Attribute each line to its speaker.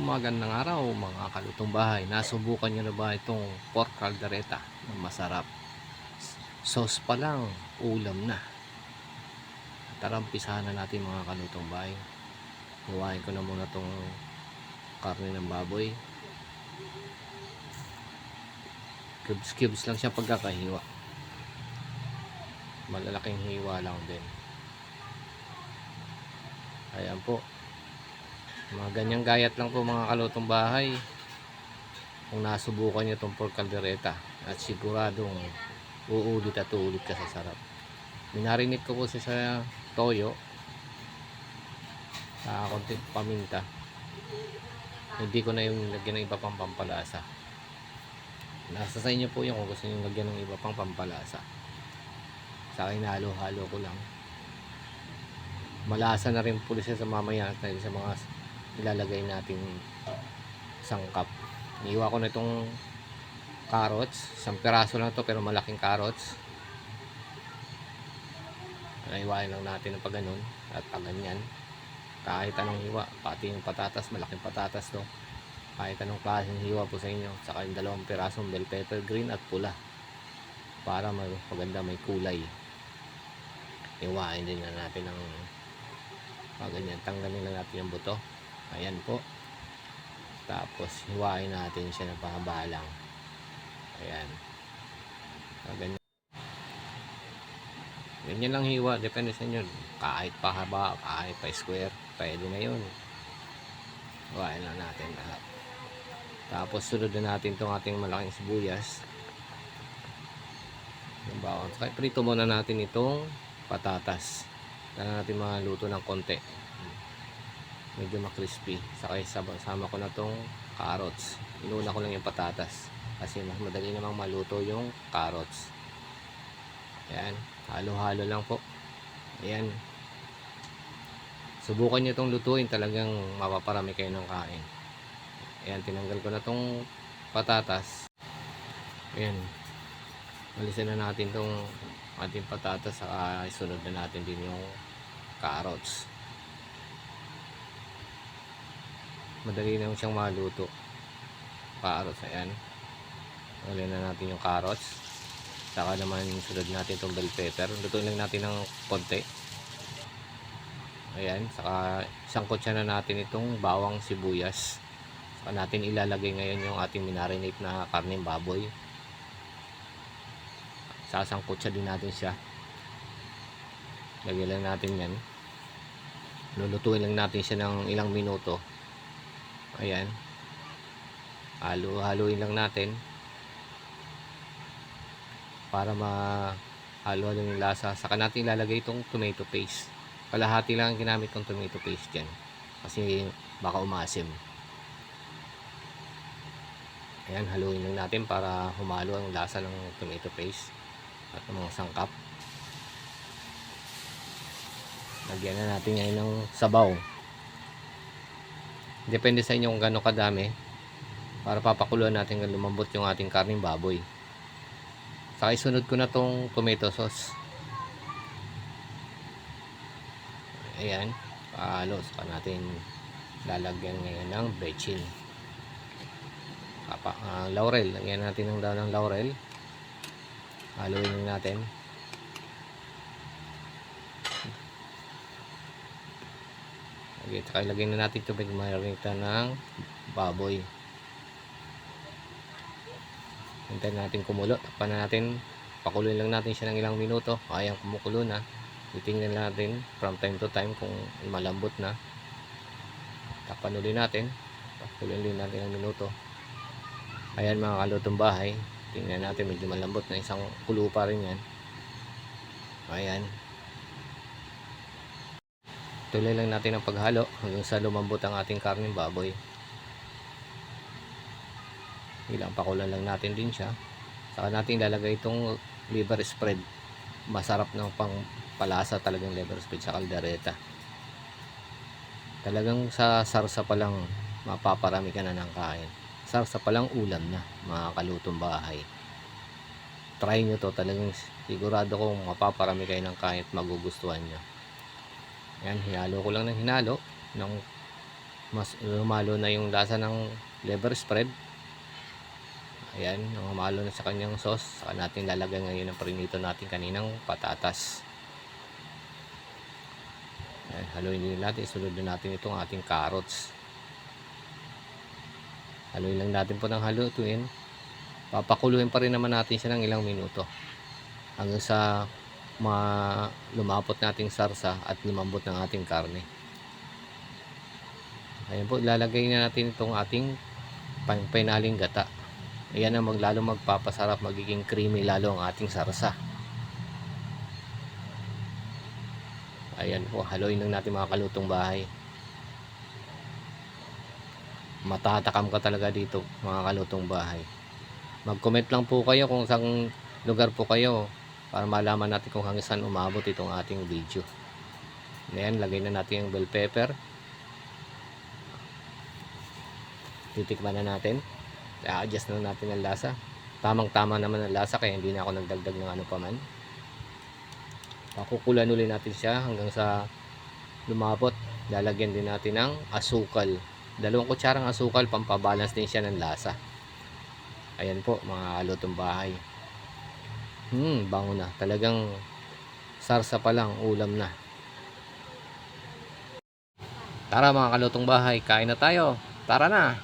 Speaker 1: Magandang araw mga kalutong bahay. Nasubukan nyo na ba itong pork caldereta? Masarap. Sauce pa lang, ulam na. Tara, umpisahan na natin mga kalutong bahay. Huwain ko na muna itong karne ng baboy. Cubes lang siya pagkakahiwa. Malalaking hiwa lang din. Ayan po. Mga ganyang gayat lang po mga kalutong bahay. Kung nasubukan nyo itong pork caldereta, at siguradong uulit at uulit ka sa sarap. Minarinate ko po siya sa toyo, sa konting paminta. Hindi ko na yung lagyan ng iba pang pampalasa. Nasa sa inyo po yung kung gusto nyo lagyan ng iba pang pampalasa. Sa akin halo-halo ko lang. Malasa na rin po siya sa mamaya at sa mga ilalagay nating sangkap. Iiwa ko na itong carrots. Isang piraso lang to pero malaking carrots. Naiwain lang natin ng pagganon at paganyan. Kahit anong hiwa, pati yung patatas, malaking patatas to. Kahit anong klaseng hiwa po sa inyo. Saka yung 2 pirasong bell pepper, green at pula. Para maganda may kulay. Iwain din na natin ng paganyan. Tanggalin lang natin yung buto. Ayan po. Tapos hiwain natin siya ng pahaba lang. Ayan. Paganyan. Ganyan lang hiwa, depende sa inyo. Kahit pahaba, kahit pa square, pwede na yun. Hiwain lang natin lahat. Tapos sunod na natin itong ating malaking sibuyas. Yung bawang. Kaya prito muna natin itong patatas. Kaya natin maluto ng konti. Medyo makrispy. Saka sama ko na itong carrots. Inuna ko lang yung patatas. Kasi mas madali namang maluto yung carrots. Ayan. Halo-halo lang po. Ayan. Subukan nyo itong lutuin. Talagang mapaparami kayo ng kain. Ayan. Tinanggal ko na itong patatas. Ayan. Alisin na natin itong ating patatas. Saka isunod na natin din yung carrots. Madali na siyang maluto. Carrots. Ayan. Ulit na natin yung carrots. Saka naman sunod natin itong bell pepper. Lutuin lang natin ng konti. Ayan. Saka sangkot siya na natin itong bawang sibuyas. Saka natin ilalagay ngayon yung ating minarinate na karneng baboy. Sasangkot siya din natin siya. Lagyan lang natin yan. Lulutuin lang natin siya ng ilang minuto. Ayan. Halo-haloin lang natin. Para mahalo-halo yung lasa. Saka natin ilalagay itong tomato paste. Kalahati lang ang ginamit kong tomato paste dyan. Kasi baka umasim. Ayan, haluin lang natin para humalo ang lasa ng tomato paste. At ng mga sangkap. Lagyan na natin ngayon ng sabaw. Depende sa inyo kung gano'ng kadami. Para papakuluan natin hanggang lumambot yung ating karneng baboy. Saka isunod ko na tong tomato sauce. Ayan. Halo. Saka natin lalagyan ngayon ng bechin. Laurel. Lagyan natin ng daw ng laurel. Haluin natin. Okay, saka ilagay na natin ito marinata ng baboy. Hintayin natin kumulo. Takpan na natin. Pakuloyin lang natin siya ng ilang minuto. Ayan, kumukulo na. Titingnan natin from time to time kung malambot na. Takpan ulit natin. Pakuloyin din natin ng minuto. Ayan mga kalutong bahay. Tingnan natin, medyo malambot na. Isang kulo pa rin yan. Ayan. Tuloy lang natin ang paghalo hanggang sa lumambot ang ating karneng baboy. Ilang pakulan lang natin din siya. Saka natin ilalagay itong liver spread. Masarap ng palasa talagang liver spread sa caldereta. Talagang sa sarsa pa lang mapaparami ka na ng kain. Sarsa pa lang ulam na mga kalutong bahay. Try nyo to, talagang sigurado kong mapaparami kayo ng kain at magugustuhan nyo. Yan, hinalo ko lang ng hinalo ng mas lumalo na yung lasa ng liver spread. Ayan, lumalo na sa kanyang sauce. Saka natin lalagay ngayon ang prinito natin kaninang patatas. Ayan, haluin din natin. Isunod na natin itong ating carrots. Haluin lang natin po ng haluin. Papakuluin pa rin naman natin siya ng ilang minuto hanggang sa lumapot nating sarsa at lumambot ng ating karne. Ayan po, ilalagay na natin itong ating pinaling gata. Ayan ang lalong magpapasarap, magiging creamy lalo ang ating sarsa. Ayan po, haluin lang natin mga kalutong bahay. Matatakam ka talaga dito mga kalutong bahay. Mag-comment lang po kayo kung saan lugar po kayo para malaman natin kung hanggang saan umabot itong ating video. Ayan, lagay na natin yung bell pepper. Titikman na natin. I-adjust na natin ang lasa. Tamang-tama naman ang lasa kaya hindi na ako nagdagdag ng ano pa man. Pakukulan ulit natin siya hanggang sa lumapot. Lalagyan din natin ng asukal. 2 kutsarang asukal, pampabalance din siya ng lasa. Ayan po mga kalutong bahay. Bango na. Talagang sarsa pa lang, ulam na. Tara mga kalutong bahay, kain na tayo. Tara na.